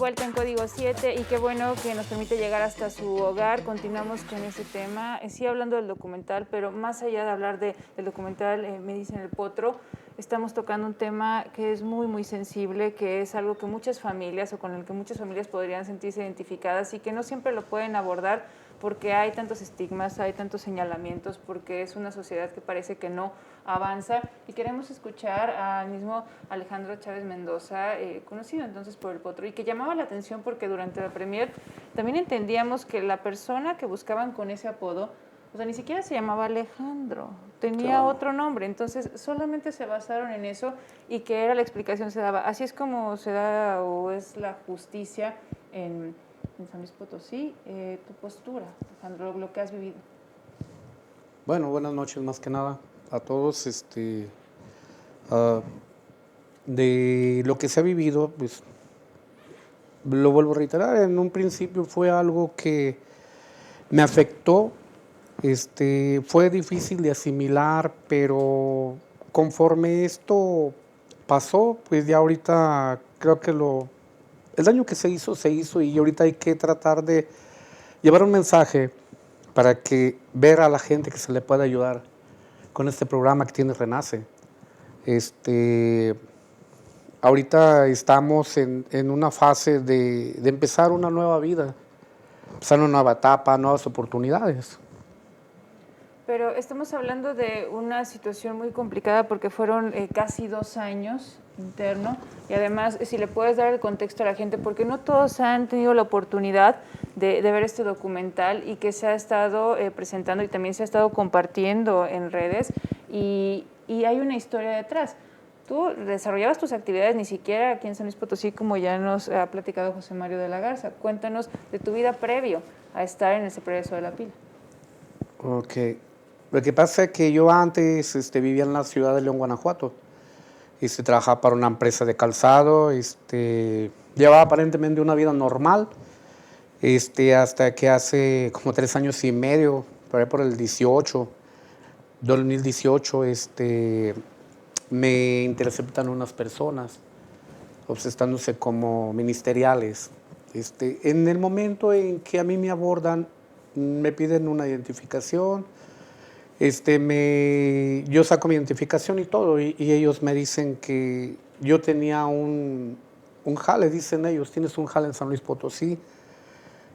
vuelta en Código 7 y qué bueno que nos permite llegar hasta su hogar. Continuamos con ese tema, sí hablando del documental, pero más allá de hablar del documental Me dicen el potro, estamos tocando un tema que es muy sensible, que es algo que muchas familias o con el que muchas familias podrían sentirse identificadas y que no siempre lo pueden abordar porque hay tantos estigmas, hay tantos señalamientos, porque es una sociedad que parece que no avanza. Y queremos escuchar al mismo Alejandro Chávez Mendoza, conocido entonces por El Potro, y que llamaba la atención porque durante la premier también entendíamos que la persona que buscaban con ese apodo, o sea, ni siquiera se llamaba Alejandro, tenía otro nombre, entonces solamente se basaron en eso y que era la explicación se daba. Así es como se da o es la justicia en San Luis Potosí. Tu postura, Alejandro, lo que has vivido. Bueno, buenas noches más que nada a todos. De lo que se ha vivido, pues lo vuelvo a reiterar, en un principio fue algo que me afectó, fue difícil de asimilar, pero conforme esto pasó, pues ya ahorita creo que el daño que se hizo y ahorita hay que tratar de llevar un mensaje para que ver a la gente que se le pueda ayudar con este programa que tiene Renace. Ahorita estamos en una fase de empezar una nueva vida, empezar una nueva etapa, nuevas oportunidades. Pero estamos hablando de una situación muy complicada porque fueron casi 2 años interno y además si le puedes dar el contexto a la gente porque no todos han tenido la oportunidad de ver este documental y que se ha estado presentando y también se ha estado compartiendo en redes y hay una historia detrás. Tú desarrollabas tus actividades ni siquiera aquí en San Luis Potosí, como ya nos ha platicado José Mario de la Garza. Cuéntanos de tu vida previo a estar en el Sepreso de la Pila. Ok. Lo que pasa es que yo antes vivía en la ciudad de León, Guanajuato. Trabajaba para una empresa de calzado. Llevaba aparentemente una vida normal. Hasta que hace como 3 años y medio, por ahí por el 2018, me interceptan unas personas, obsestándose como ministeriales. En el momento en que a mí me abordan, me piden una identificación, yo saco mi identificación y todo, y ellos me dicen que yo tenía un jale, dicen ellos, tienes un jale en San Luis Potosí.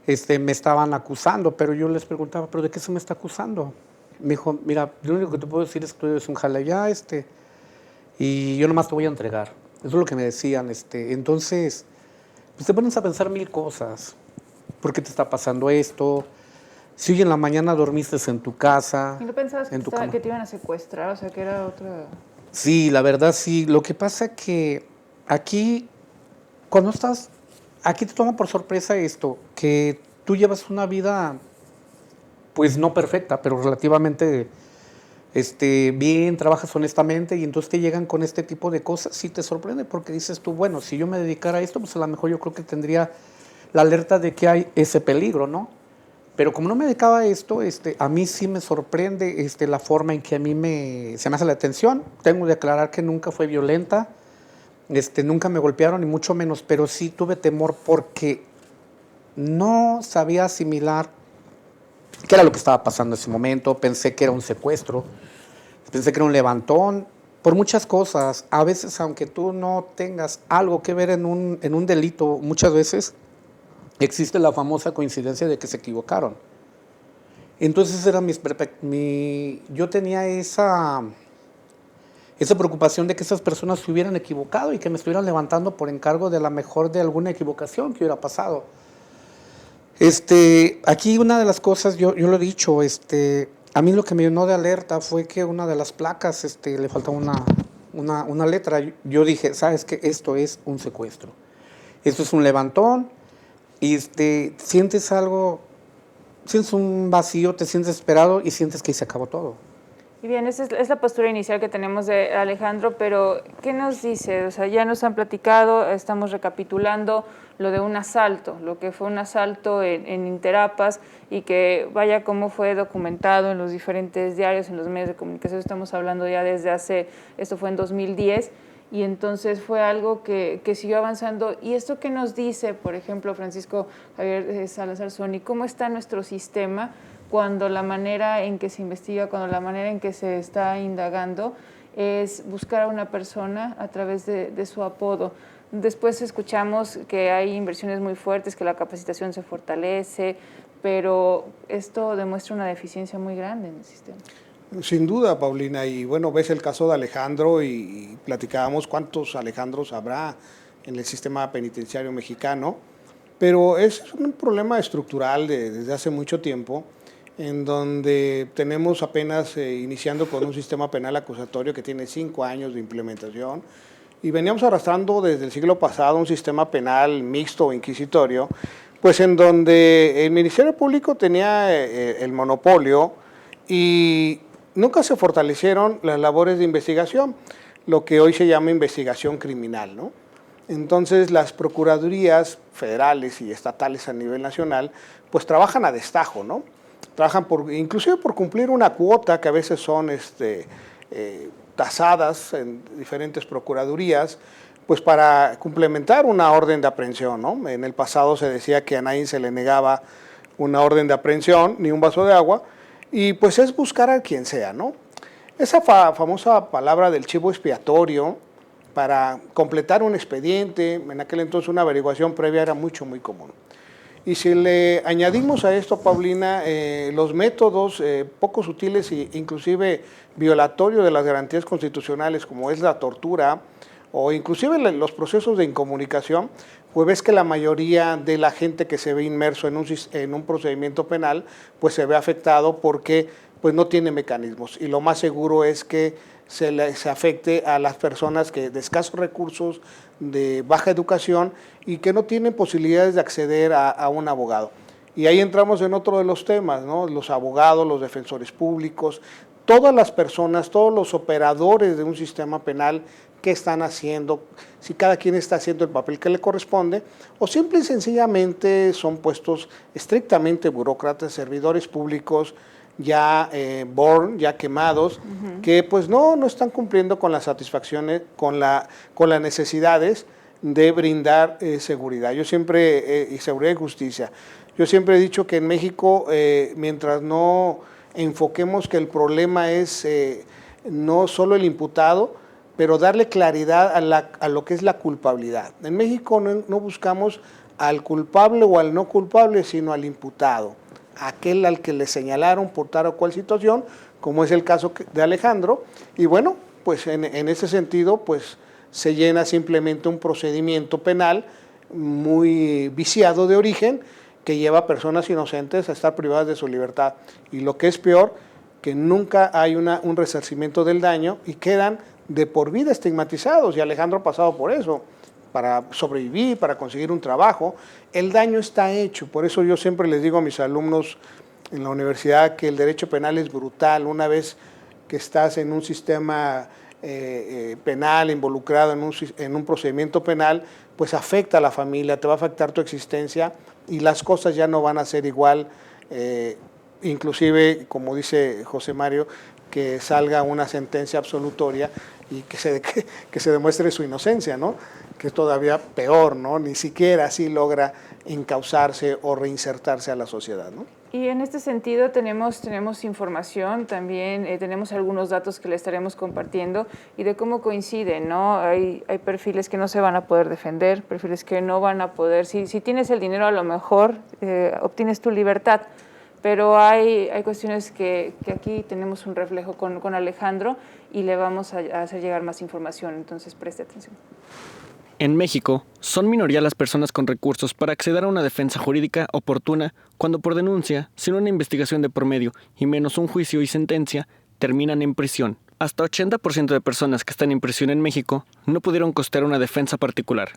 Me estaban acusando, pero yo les preguntaba, ¿pero de qué se me está acusando? Me dijo, mira, lo único que te puedo decir es que tú eres un jale allá, y yo nomás te voy a entregar. Eso es lo que me decían. Entonces, pues te pones a pensar mil cosas. ¿Por qué te está pasando esto? Si hoy en la mañana dormiste en tu casa, ¿Y no pensabas en tu cama. que te iban a secuestrar? O sea, que era otra... Sí, la verdad sí. Lo que pasa es que aquí, cuando estás, aquí te toma por sorpresa esto, que tú llevas una vida, pues no perfecta, pero relativamente bien, trabajas honestamente y entonces te llegan con este tipo de cosas y te sorprende porque dices tú, bueno, si yo me dedicara a esto, pues a lo mejor yo creo que tendría la alerta de que hay ese peligro, ¿no? Pero como no me dedicaba a esto, a mí sí me sorprende la forma en que a mí se me hace la atención. Tengo que aclarar que nunca fue violenta, nunca me golpearon, ni mucho menos, pero sí tuve temor porque no sabía asimilar qué era lo que estaba pasando en ese momento. Pensé que era un secuestro, pensé que era un levantón, por muchas cosas. A veces, aunque tú no tengas algo que ver en un delito, muchas veces existe la famosa coincidencia de que se equivocaron. Entonces yo tenía esa preocupación de que esas personas se hubieran equivocado y que me estuvieran levantando por encargo de la mejor de alguna equivocación que hubiera pasado. Aquí una de las cosas, yo lo he dicho, a mí lo que me llenó de alerta fue que una de las placas le faltaba una letra. Yo dije, ¿sabes qué? Esto es un secuestro. Esto es un levantón y sientes algo, sientes un vacío, te sientes desesperado y sientes que se acabó todo. Y bien, esa es la postura inicial que tenemos de Alejandro, pero ¿qué nos dice? O sea, ya nos han platicado, estamos recapitulando lo de un asalto, lo que fue un asalto en Interapas y que vaya cómo fue documentado en los diferentes diarios, en los medios de comunicación, estamos hablando ya desde esto fue en 2010, y entonces fue algo que siguió avanzando. Y esto que nos dice, por ejemplo, Francisco Javier Salazar Sony, ¿cómo está nuestro sistema cuando la manera en que se investiga, cuando la manera en que se está indagando es buscar a una persona a través de su apodo? Después escuchamos que hay inversiones muy fuertes, que la capacitación se fortalece, pero esto demuestra una deficiencia muy grande en el sistema. Sin duda, Paulina, y bueno, ves el caso de Alejandro y platicábamos cuántos Alejandros habrá en el sistema penitenciario mexicano, pero es un problema estructural desde hace mucho tiempo, en donde tenemos apenas iniciando con un sistema penal acusatorio que tiene 5 años de implementación, y veníamos arrastrando desde el siglo pasado un sistema penal mixto o inquisitorio, pues en donde el Ministerio Público tenía el monopolio y nunca se fortalecieron las labores de investigación, lo que hoy se llama investigación criminal, ¿no? Entonces las procuradurías federales y estatales a nivel nacional pues trabajan a destajo, ¿no? Trabajan inclusive por cumplir una cuota que a veces son tasadas en diferentes procuradurías, pues para complementar una orden de aprehensión, ¿no? En el pasado se decía que a nadie se le negaba una orden de aprehensión, ni un vaso de agua, y pues es buscar a quien sea, ¿no? Esa famosa palabra del chivo expiatorio para completar un expediente, en aquel entonces una averiguación previa era muy común. Y si le añadimos a esto, Paulina, los métodos poco sutiles e inclusive violatorios de las garantías constitucionales, como es la tortura, o inclusive los procesos de incomunicación, pues ves que la mayoría de la gente que se ve inmerso en un procedimiento penal, pues se ve afectado porque pues no tiene mecanismos. Y lo más seguro es que se afecte a las personas que de escasos recursos, de baja educación y que no tienen posibilidades de acceder a un abogado. Y ahí entramos en otro de los temas, ¿no? Los abogados, los defensores públicos, todas las personas, todos los operadores de un sistema penal, qué están haciendo, si cada quien está haciendo el papel que le corresponde, o simple y sencillamente son puestos estrictamente burócratas, servidores públicos, ya ya quemados, que pues no están cumpliendo con las satisfacciones, con las necesidades de brindar seguridad. Yo siempre, y seguridad y justicia, yo siempre he dicho que en México, mientras no enfoquemos que el problema es no solo el imputado, pero darle claridad a lo que es la culpabilidad. En México no buscamos al culpable o al no culpable, sino al imputado, aquel al que le señalaron por tal o cual situación, como es el caso de Alejandro, y bueno, pues en ese sentido, pues se llena simplemente un procedimiento penal muy viciado de origen, que lleva a personas inocentes a estar privadas de su libertad, y lo que es peor, que nunca hay un resarcimiento del daño y quedan de por vida estigmatizados, y Alejandro ha pasado por eso, para sobrevivir, para conseguir un trabajo. El daño está hecho, por eso yo siempre les digo a mis alumnos en la universidad que el derecho penal es brutal. Una vez que estás en un sistema penal, involucrado en un procedimiento penal, pues afecta a la familia, te va a afectar tu existencia y las cosas ya no van a ser igual, inclusive, como dice José Mario, que salga una sentencia absolutoria y que se demuestre su inocencia, ¿no? Que es todavía peor, ¿no? Ni siquiera así logra encauzarse o reinsertarse a la sociedad, ¿no? Y en este sentido tenemos información, también tenemos algunos datos que le estaremos compartiendo y de cómo coinciden, ¿no? Hay perfiles que no se van a poder defender, perfiles que no van a poder, si tienes el dinero a lo mejor obtienes tu libertad, pero hay cuestiones que aquí tenemos un reflejo con Alejandro y le vamos a hacer llegar más información, entonces preste atención. En México, son minoría las personas con recursos para acceder a una defensa jurídica oportuna cuando por denuncia, sin una investigación de por medio y menos un juicio y sentencia, terminan en prisión. Hasta 80% de personas que están en prisión en México no pudieron costear una defensa particular.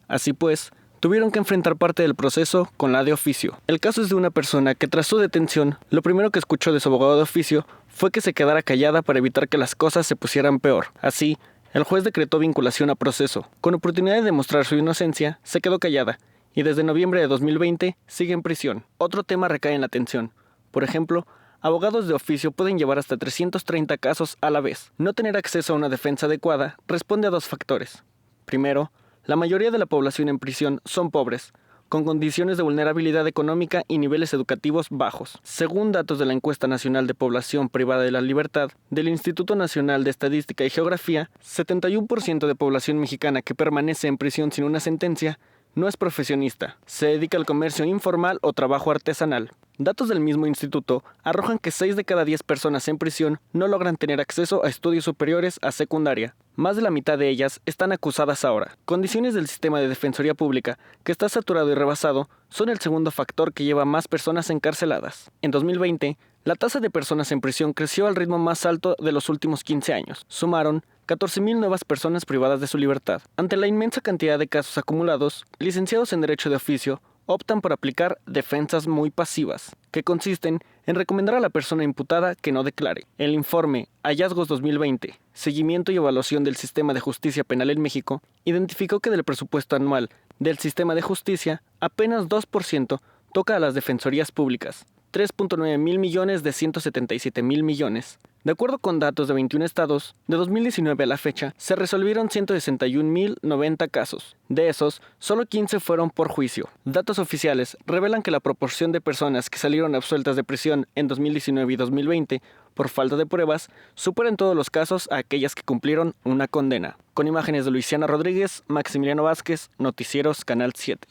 Así pues, tuvieron que enfrentar parte del proceso con la de oficio. El caso es de una persona que tras su detención, lo primero que escuchó de su abogado de oficio fue que se quedara callada para evitar que las cosas se pusieran peor. Así, el juez decretó vinculación a proceso. Con oportunidad de demostrar su inocencia, se quedó callada y desde noviembre de 2020 sigue en prisión. Otro tema recae en la atención. Por ejemplo, abogados de oficio pueden llevar hasta 330 casos a la vez. No tener acceso a una defensa adecuada responde a dos factores. Primero, la mayoría de la población en prisión son pobres, con condiciones de vulnerabilidad económica y niveles educativos bajos. Según datos de la Encuesta Nacional de Población Privada de la Libertad del Instituto Nacional de Estadística y Geografía, 71% de población mexicana que permanece en prisión sin una sentencia no es profesionista, se dedica al comercio informal o trabajo artesanal. Datos del mismo instituto arrojan que 6 de cada 10 personas en prisión no logran tener acceso a estudios superiores a secundaria. Más de la mitad de ellas están acusadas ahora. Condiciones del sistema de defensoría pública, que está saturado y rebasado, son el segundo factor que lleva a más personas encarceladas. En 2020, la tasa de personas en prisión creció al ritmo más alto de los últimos 15 años. Sumaron 14,000 nuevas personas privadas de su libertad. Ante la inmensa cantidad de casos acumulados, licenciados en Derecho de Oficio optan por aplicar defensas muy pasivas, que consisten en recomendar a la persona imputada que no declare. El informe Hallazgos 2020, Seguimiento y Evaluación del Sistema de Justicia Penal en México, identificó que del presupuesto anual del sistema de justicia, apenas 2% toca a las defensorías públicas, 3.9 mil millones de 177 mil millones. De acuerdo con datos de 21 estados, de 2019 a la fecha, se resolvieron 161.090 casos. De esos, solo 15 fueron por juicio. Datos oficiales revelan que la proporción de personas que salieron absueltas de prisión en 2019 y 2020 por falta de pruebas supera en todos los casos a aquellas que cumplieron una condena. Con imágenes de Luisiana Rodríguez, Maximiliano Vázquez, Noticieros, Canal 7.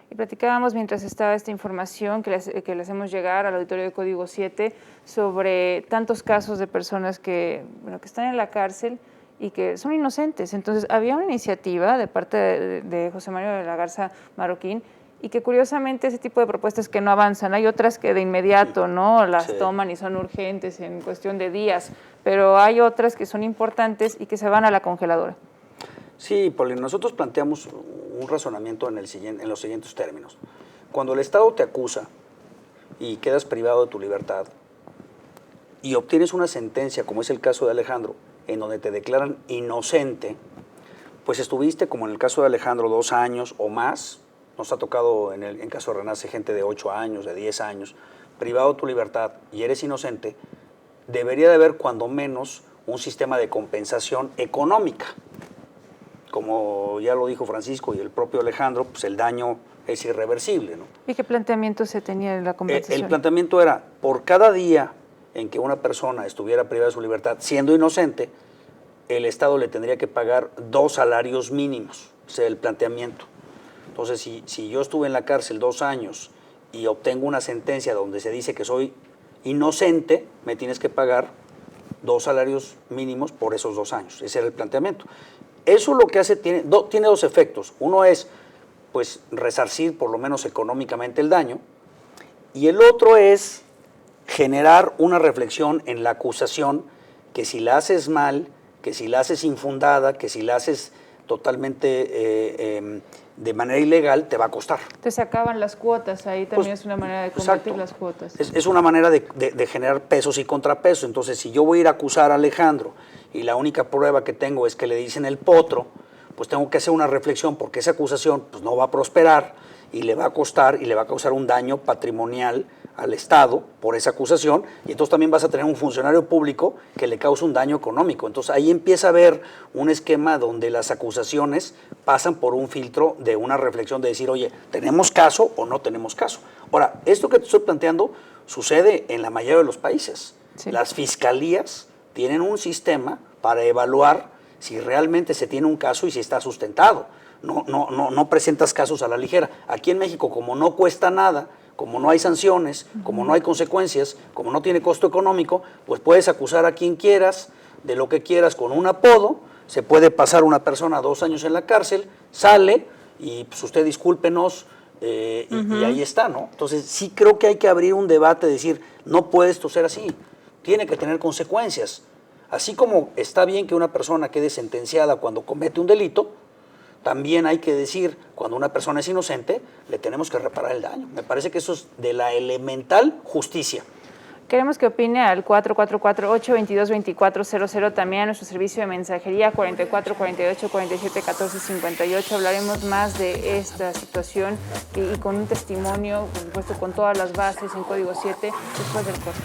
Y platicábamos mientras estaba esta información que le hacemos llegar al auditorio de Código 7 sobre tantos casos de personas que están en la cárcel y que son inocentes. Entonces, había una iniciativa de parte de José Mario de la Garza Marroquín y que curiosamente ese tipo de propuestas que no avanzan, hay otras que de inmediato no las toman y son urgentes en cuestión de días, pero hay otras que son importantes y que se van a la congeladora. Sí, Paulina, nosotros planteamos un razonamiento en los siguientes términos. Cuando el Estado te acusa y quedas privado de tu libertad y obtienes una sentencia, como es el caso de Alejandro, en donde te declaran inocente, pues estuviste, como en el caso de Alejandro, 2 años o más, nos ha tocado en caso de Renace gente de 8 años, de 10 años, privado de tu libertad y eres inocente, debería de haber cuando menos un sistema de compensación económica. Como ya lo dijo Francisco y el propio Alejandro, pues el daño es irreversible, ¿no? ¿Y qué planteamiento se tenía en la compensación? El planteamiento era, por cada día en que una persona estuviera privada de su libertad, siendo inocente, el Estado le tendría que pagar 2 salarios mínimos. Ese es el planteamiento. Entonces, si yo estuve en la cárcel 2 años y obtengo una sentencia donde se dice que soy inocente, me tienes que pagar 2 salarios mínimos por esos 2 años. Ese era el planteamiento. Eso lo que hace tiene 2 efectos. Uno es, pues, resarcir por lo menos económicamente el daño, y el otro es generar una reflexión en la acusación que si la haces mal, que si la haces infundada, que si la haces totalmente de manera ilegal, te va a costar. Entonces se acaban las cuotas, ahí también es una manera de combatir las cuotas. Es una manera de generar pesos y contrapesos. Entonces, si yo voy a ir a acusar a Alejandro y la única prueba que tengo es que le dicen el potro, pues tengo que hacer una reflexión porque esa acusación pues, no va a prosperar y le va a costar y le va a causar un daño patrimonial al Estado por esa acusación, y entonces también vas a tener un funcionario público que le causa un daño económico. Entonces ahí empieza a haber un esquema donde las acusaciones pasan por un filtro de una reflexión de decir, oye, ¿tenemos caso o no tenemos caso? Ahora, esto que te estoy planteando sucede en la mayoría de los países. Sí. Las fiscalías tienen un sistema para evaluar si realmente se tiene un caso y si está sustentado. No presentas casos a la ligera. Aquí en México, como no cuesta nada, como no hay sanciones, como no hay consecuencias, como no tiene costo económico, pues puedes acusar a quien quieras, de lo que quieras, con un apodo. Se puede pasar una persona 2 años en la cárcel, sale y pues usted discúlpenos, y ahí está, ¿no? Entonces sí creo que hay que abrir un debate, decir, no puede esto ser así, tiene que tener consecuencias. Así como está bien que una persona quede sentenciada cuando comete un delito, también hay que decir, cuando una persona es inocente, le tenemos que reparar el daño. Me parece que eso es de la elemental justicia. Queremos que opine al 444-822-2400, también a nuestro servicio de mensajería 4448-471458. Hablaremos más de esta situación y con un testimonio, por supuesto, con todas las bases en Código 7 después del corte.